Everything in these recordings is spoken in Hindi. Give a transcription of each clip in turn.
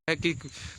है कि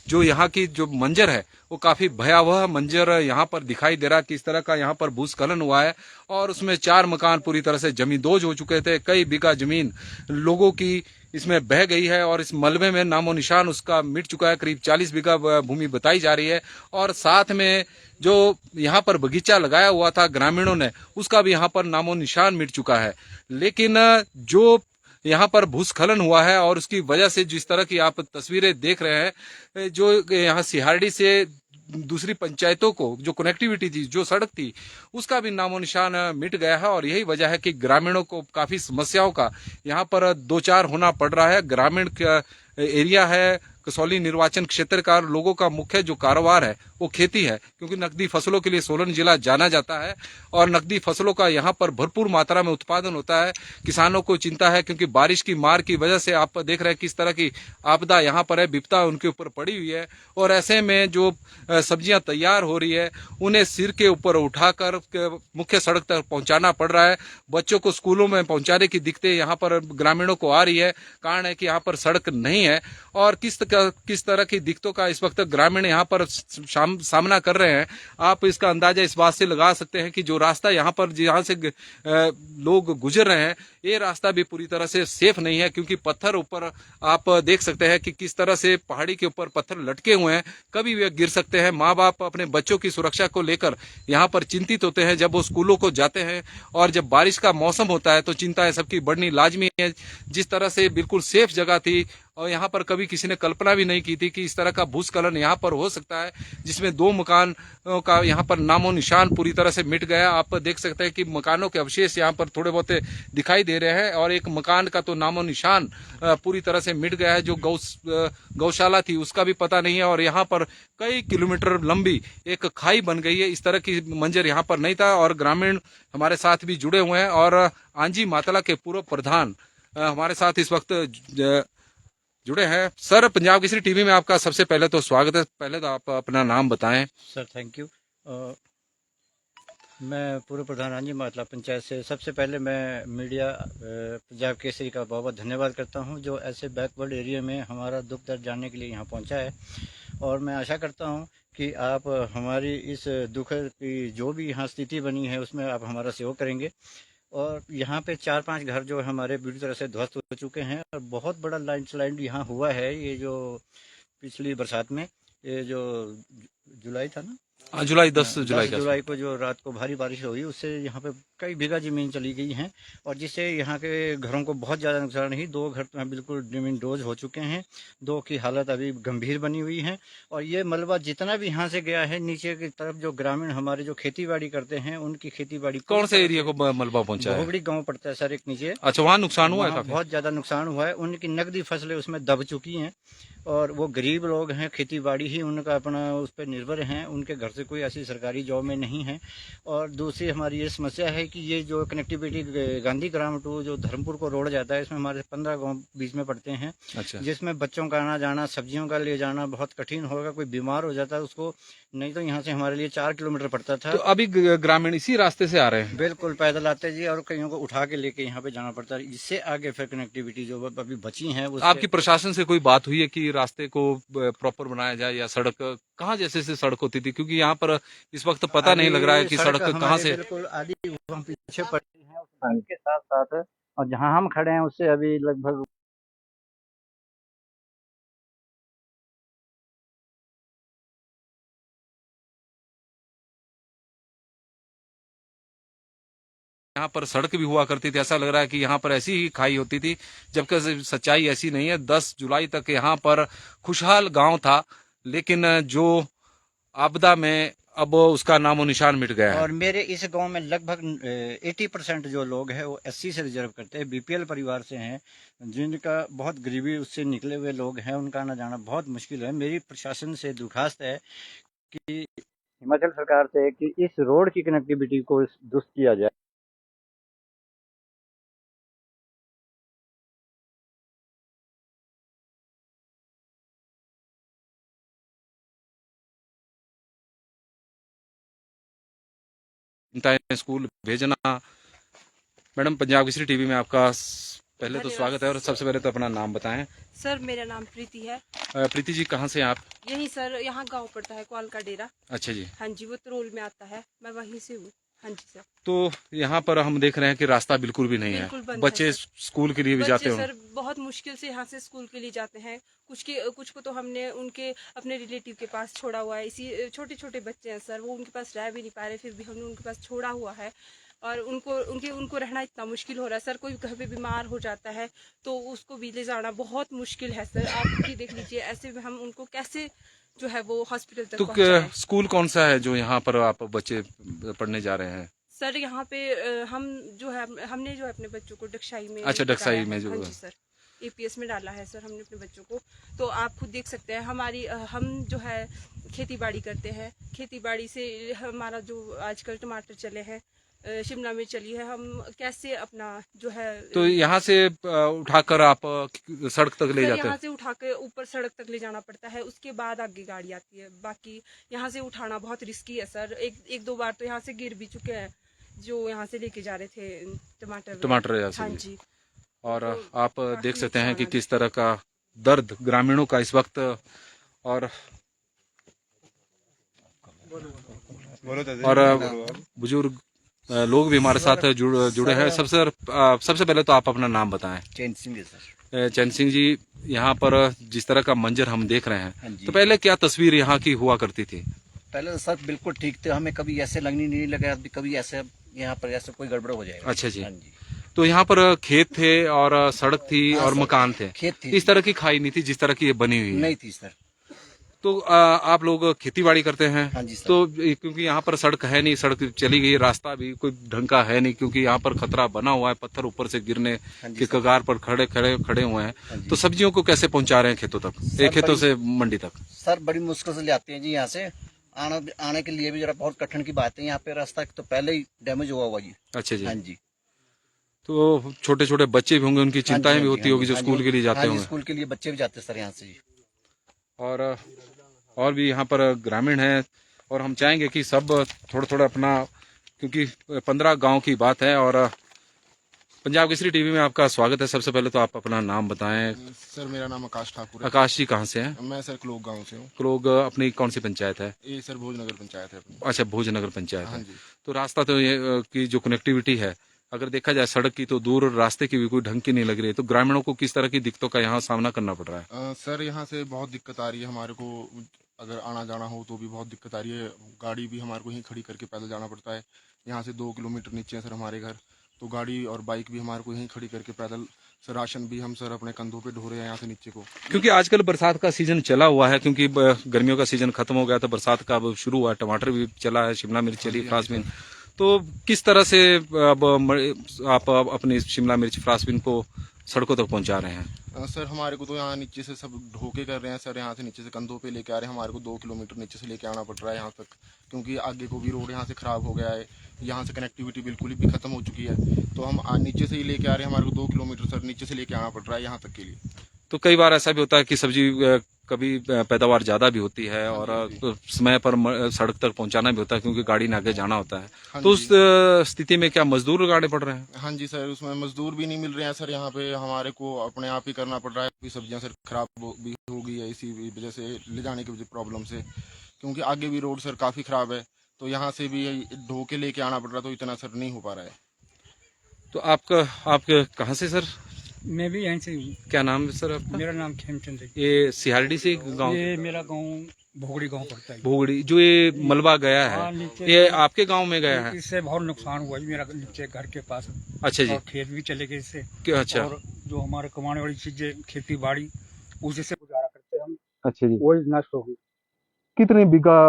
जो यहाँ की जो मंजर है वो काफी भयावह मंजर यहाँ पर दिखाई दे रहा है। किस तरह का यहाँ पर भूस्खलन हुआ है और उसमें 4 मकान पूरी तरह से जमींदोज हो चुके थे। कई बीघा जमीन लोगों की इसमें बह गई है और इस मलबे में नामो निशान उसका मिट चुका है। करीब 40 बीघा भूमि बताई जा रही है और साथ में जो यहाँ पर बगीचा लगाया हुआ था ग्रामीणों ने, उसका भी यहाँ पर नामो निशान मिट चुका है। लेकिन जो यहाँ पर भूस्खलन हुआ है और उसकी वजह से जिस तरह की आप तस्वीरें देख रहे हैं, जो यहाँ सिहारडी से दूसरी पंचायतों को जो कनेक्टिविटी थी, जो सड़क थी, उसका भी नामो निशान मिट गया है। और यही वजह है कि ग्रामीणों को काफी समस्याओं का यहाँ पर दो चार होना पड़ रहा है। ग्रामीण एरिया है, कसौली निर्वाचन क्षेत्र का लोगों का मुख्य जो कारोबार है वो खेती है, क्योंकि नकदी फसलों के लिए सोलन जिला जाना जाता है और नकदी फसलों का यहाँ पर भरपूर मात्रा में उत्पादन होता है। किसानों को चिंता है क्योंकि बारिश की मार की वजह से आप देख रहे हैं किस तरह की आपदा यहाँ पर है, विपदा उनके ऊपर पड़ी हुई है। और ऐसे में जो सब्जियां तैयार हो रही है उन्हें सिर के ऊपर उठाकर मुख्य सड़क तक पहुंचाना पड़ रहा है। बच्चों को स्कूलों में पहुंचाने की दिक्कतें यहाँ पर ग्रामीणों को आ रही है। कारण है कि यहाँ पर सड़क नहीं है और किस तरह की दिक्कतों का इस वक्त ग्रामीण यहाँ पर सामना कर रहे हैं। आप इसका अंदाजा इस बात से लगा सकते हैं कि जो रास्ता यहाँ पर जहाँ से लोग गुजर रहे हैं, ये रास्ता भी पूरी तरह से सेफ नहीं है, क्योंकि पत्थर ऊपर आप देख सकते हैं कि किस तरह से पहाड़ी के ऊपर पत्थर लटके हुए हैं, कभी भी गिर सकते हैं। माँ बाप अपने बच्चों की सुरक्षा को लेकर यहाँ पर चिंतित होते हैं जब वो स्कूलों को जाते हैं, और जब बारिश का मौसम होता है तो चिंता सबकी बढ़नी लाजमी है। जिस तरह से बिल्कुल सेफ जगह थी और यहाँ पर कभी किसी ने कल्पना भी नहीं की थी कि इस तरह का भूस्खलन यहाँ पर हो सकता है, जिसमें 2 मकान का यहाँ पर नामो निशान पूरी तरह से मिट गया। आप देख सकते हैं कि मकानों के अवशेष यहाँ पर थोड़े बहुत दिखाई दे रहे हैं और एक मकान का तो नामो निशान पूरी तरह से मिट गया है। जो गौशाला थी उसका भी पता नहीं है और यहाँ पर कई किलोमीटर लंबी एक खाई बन गई है। इस तरह की मंजर यहाँ पर नहीं था और ग्रामीण हमारे साथ भी जुड़े हुए हैं और आंजी मातला के पूर्व प्रधान हमारे साथ इस वक्त जुड़े हैं। सर, पंजाब केसरी टीवी में आपका सबसे पहले तो स्वागत है। पहले तो आप अपना नाम बताएं। Sir thank you. मैं पूर्व प्रधान आंजी मातला पंचायत से सबसे पहले मैं मीडिया पंजाब केसरी का बहुत बहुत धन्यवाद करता हूं, जो ऐसे बैकवर्ड एरिया में हमारा दुख दर्द जानने के लिए यहां पहुंचा है। और मैं आशा करता हूं कि आप हमारी इस दुख की जो भी यहाँ स्थिति बनी है उसमें आप हमारा सहयोग करेंगे। और यहाँ पे 4-5 घर जो हमारे बुरी तरह से ध्वस्त हो चुके हैं और बहुत बड़ा लैंडस्लाइड यहाँ हुआ है। ये जो पिछली बरसात में, ये जो जुलाई था ना, जुलाई 10 जुलाई 10 जुलाई को जो रात को भारी बारिश हुई, उससे यहाँ पे कई बीघा जमीन चली गई हैं और जिससे यहाँ के घरों को बहुत ज़्यादा नुकसान नहीं। 2 घर तो बिल्कुल जमीन डोज हो चुके हैं, 2 की हालत अभी गंभीर बनी हुई है। और ये मलबा जितना भी यहाँ से गया है नीचे की तरफ, जो ग्रामीण हमारे जो खेती बाड़ी करते हैं उनकी खेती बाड़ी, कौन से एरिया को मलबा पहुंचा है? भोगड़ी गाँव पड़ता है सर एक नीचे। अच्छा, वहाँ नुकसान हुआ है? काफी बहुत ज़्यादा नुकसान हुआ है। उनकी नकदी फसलें उसमें दब चुकी हैं और वो गरीब लोग हैं, खेती बाड़ी ही उनका अपना उस पर निर्भर हैं। उनके घर से कोई ऐसी सरकारी जॉब में नहीं है। और दूसरी हमारी ये समस्या है कि ये जो कनेक्टिविटी गांधी ग्राम टू जो धर्मपुर को रोड जाता है, इसमें हमारे 15 गांव बीच में पड़ते हैं। अच्छा। जिसमें बच्चों का आना जाना, सब्जियों का ले जाना बहुत कठिन होगा। कोई बीमार हो जाता है उसको, नहीं तो यहाँ से हमारे लिए 4 किलोमीटर पड़ता था। तो अभी ग्रामीण इसी रास्ते से आ रहे हैं? बिल्कुल पैदल आते जी, और कईयों को उठा के लेके यहाँ पे जाना पड़ता है। इससे आगे फिर कनेक्टिविटी जो अभी बची है। आपकी प्रशासन से कोई बात हुई है कि रास्ते को प्रॉपर बनाया जाए या सड़क कहाँ जैसे से सड़क होती थी? क्योंकि यहाँ पर इस वक्त पता नहीं लग रहा है कि सड़क कहाँ से। बिल्कुल आदि पीछे पड़ती है उसके साथ साथ, और जहाँ हम खड़े हैं उससे अभी लगभग यहाँ पर सड़क भी हुआ करती थी। ऐसा लग रहा है कि यहाँ पर ऐसी ही खाई होती थी, जबकि सच्चाई ऐसी नहीं है। 10 जुलाई तक यहाँ पर खुशहाल गांव था, लेकिन जो आपदा में अब उसका नामो निशान मिट गया है। और मेरे इस गांव में लगभग 80% जो लोग हैं वो SC से रिजर्व करते हैं, BPL परिवार से हैं, जिनका बहुत गरीबी उससे निकले हुए लोग हैं। उनका आना जाना बहुत मुश्किल है। मेरी प्रशासन से दरखास्त है कि हिमाचल सरकार से कि इस रोड की कनेक्टिविटी को दुरुस्त किया जाए। स्कूल भेजना। मैडम, पंजाब केसरी टीवी में आपका पहले तो धन्यवाद। स्वागत है और सबसे पहले तो अपना नाम बताएं। सर मेरा नाम प्रीति है। प्रीति जी कहाँ से हैं आप? यही सर यहाँ गांव पड़ता है क्वाल का डेरा। अच्छा जी। हाँ जी, वो तरोल में आता है, मैं वहीं से हूँ। हाँ जी सर। तो यहाँ पर हम देख रहे हैं कि रास्ता बिल्कुल भी नहीं है, बिल्कुल बंद बच्चे है सर। स्कूल के लिए भी जाते बच्चे हो? सर बहुत मुश्किल से यहाँ से स्कूल के लिए जाते हैं। कुछ को तो हमने उनके अपने रिलेटिव के पास छोड़ा हुआ है। इसी छोटे छोटे बच्चे हैं सर, वो उनके पास रह भी नहीं पा रहे, फिर भी हमने उनके पास छोड़ा हुआ है। और उनको रहना इतना मुश्किल हो रहा है सर। कोई घर पे बीमार हो जाता है तो उसको भी ले जाना बहुत मुश्किल है सर। आप भी देख लीजिए, ऐसे में हम उनको कैसे जो है वो हॉस्पिटल तक तो पहुंचाएं। स्कूल कौन सा है जो यहाँ पर आप बच्चे पढ़ने जा रहे हैं? सर यहाँ पे हमने जो है अपने बच्चों को डकसाई में अच्छा, डकसाई डाला है। में जो हाँ जी सर, एपीएस में डाला है सर हमने अपने बच्चों को। तो आप खुद देख सकते हैं हम जो है खेती बाड़ी करते हैं। खेती बाड़ी से हमारा जो आजकल टमाटर चले हैं, शिमला मिर्च चली है, हम कैसे अपना जो है तो यहाँ से उठाकर आप सड़क तक ले सर जाते यहाँ हैं? से उठा के ऊपर सड़क तक ले जाना पड़ता है, उसके बाद आगे गाड़ी आती है। बाकी यहाँ से उठाना बहुत रिस्की है सर। एक दो बार तो यहाँ से गिर भी चुके हैं जो यहाँ से लेके जा रहे थे टमाटर यहाँ से हाँ भी। जी। और तो आप काफी देख सकते हैं कि नुकसान किस तरह का दर्द ग्रामीणों का इस वक्त। और बुजुर्ग लोग भी हमारे साथ जुड़े हैं। सबसे पहले तो आप अपना नाम बताएं। चैन सिंह है सर। चैन सिंह जी, यहाँ पर जिस तरह का मंजर हम देख रहे हाँ हैं, जी। तो पहले क्या तस्वीर यहाँ की हुआ करती थी? पहले तो सर बिल्कुल ठीक थे, हमें कभी ऐसे लगनी नहीं लगा कभी ऐसे यहाँ पर ऐसे कोई गड़बड़ हो जाएगा। अच्छा जी। हाँ जी। तो यहाँ पर खेत थे और सड़क थी हाँ और सर, मकान थे। खेत थी। इस तरह की खाई नहीं थी जिस तरह की ये बनी हुई है। नहीं थी सर। तो आप लोग खेती बाड़ी करते हैं? हाँ जी सर। तो क्योंकि यहाँ पर सड़क है नहीं, सड़क चली गई, रास्ता भी कोई ढंग का है नहीं, क्योंकि यहाँ पर खतरा बना हुआ है, पत्थर ऊपर से गिरने हाँ जी के सर। कगार पर खड़े हुए हैं। हाँ जी। तो सब्जियों को कैसे पहुंचा रहे हैं खेतों तक, खेतों से मंडी तक? सर बड़ी मुश्किल से ले आते हैं जी। यहाँ से आने के लिए भी जरा बहुत कठिन की बात है। यहाँ पे रास्ता तो पहले ही डैमेज हुआ हुआ जी। अच्छा जी। हाँ जी। तो छोटे छोटे बच्चे भी होंगे, उनकी चिंताएं भी होती होगी जो स्कूल के लिए जाते होंगे। स्कूल के लिए बच्चे भी जाते हैं सर यहाँ से जी। और भी यहाँ पर ग्रामीण हैं और हम चाहेंगे कि सब थोड़ा थोड़ा अपना, क्योंकि 15 गांव की बात है। और पंजाब केसरी टीवी में आपका स्वागत है। सबसे पहले तो आप अपना नाम बताएं। सर मेरा नाम आकाश ठाकुर है। आकाश जी कहाँ से हैं? मैं सर क्लोक गांव से हूँ। लोग अपनी कौन सी पंचायत है? ये सर भोजनगर पंचायत है अपनी। अच्छा, भोजनगर पंचायत हाँ है। जी। तो रास्ता तो ये की जो कनेक्टिविटी है, अगर देखा जाए सड़क की, तो दूर रास्ते की भी कोई ढंग की नहीं लग रही है। तो ग्रामीणों को किस तरह की दिक्कतों का यहाँ सामना करना पड़ रहा है? सर यहाँ से बहुत दिक्कत आ रही है हमारे को। अगर आना जाना हो तो भी बहुत दिक्कत आ रही है। गाड़ी भी हमारे को यहीं खड़ी करके पैदल जाना पड़ता है। यहाँ से 2 किलोमीटर नीचे है सर हमारे घर, तो गाड़ी और बाइक भी हमारे को यहीं खड़ी करके पैदल। सर राशन भी हम सर अपने कंधों पे ढो रहे हैं यहाँ से नीचे को। क्योंकि आजकल बरसात का सीजन चला हुआ है, क्योंकि गर्मियों का सीजन खत्म हो गया तो बरसात का अब शुरू हुआ है। टमाटर भी चला है, शिमला मिर्च चली, फ्रांसबीन। तो किस तरह से अब आप अपनी शिमला मिर्च फ्रांसबीन को सड़कों तक पहुंचा रहे हैं? सर हमारे को तो यहाँ नीचे से सब ढोके कर रहे हैं सर। यहाँ से नीचे से कंधों पे लेके आ रहे हैं। हमारे को 2 किलोमीटर नीचे से लेके आना पड़ रहा है यहाँ तक, क्योंकि आगे को भी रोड यहाँ से खराब हो गया है। यहाँ से कनेक्टिविटी बिल्कुल भी खत्म हो चुकी है। तो हम नीचे से ही लेके आ रहे हैं। हमारे को 2 किलोमीटर सर नीचे से लेके आना पड़ रहा है यहाँ तक के लिए। तो कई बार ऐसा भी होता है कि सब्जी कभी पैदावार ज्यादा भी होती है और समय पर सड़क तक पहुंचाना भी होता है, क्योंकि गाड़ी ने आगे जाना होता है। हाँ तो जी। उस स्थिति में क्या मजदूर लगाने पड़ रहे हैं? हाँ जी सर, उसमें मजदूर भी नहीं मिल रहे हैं सर। यहाँ पे हमारे को अपने आप ही करना पड़ रहा है। भी सब्जियां सर खराब भी हो गई है इसी वजह से, ले जाने की प्रॉब्लम से, क्योंकि आगे भी रोड सर काफ़ी ख़राब है। तो यहाँ से भी ढो के लेके आना पड़ रहा है, तो इतना सर नहीं हो पा रहा है। तो आप कहाँ से सर? मैं भी यहीं से हूँ। क्या नाम है सर आपका? मेरा नाम खेमचंद है। ये सिहारडी से गांव? ये मेरा गांव भोगड़ी गांव पड़ता है। भोगड़ी, जो ये मलबा गया हाँ, है, नीचे ये आपके गांव में गया है? इससे बहुत नुकसान हुआ जी मेरा नीचे घर के पास। अच्छा जी। और खेत भी चले गए इससे। अच्छा। और जो हमारे कमाने वाली चीजें खेती बाड़ी, उसी से गुजारा करते हम। अच्छा जी। वही नष्ट हो गई। कितने बीघा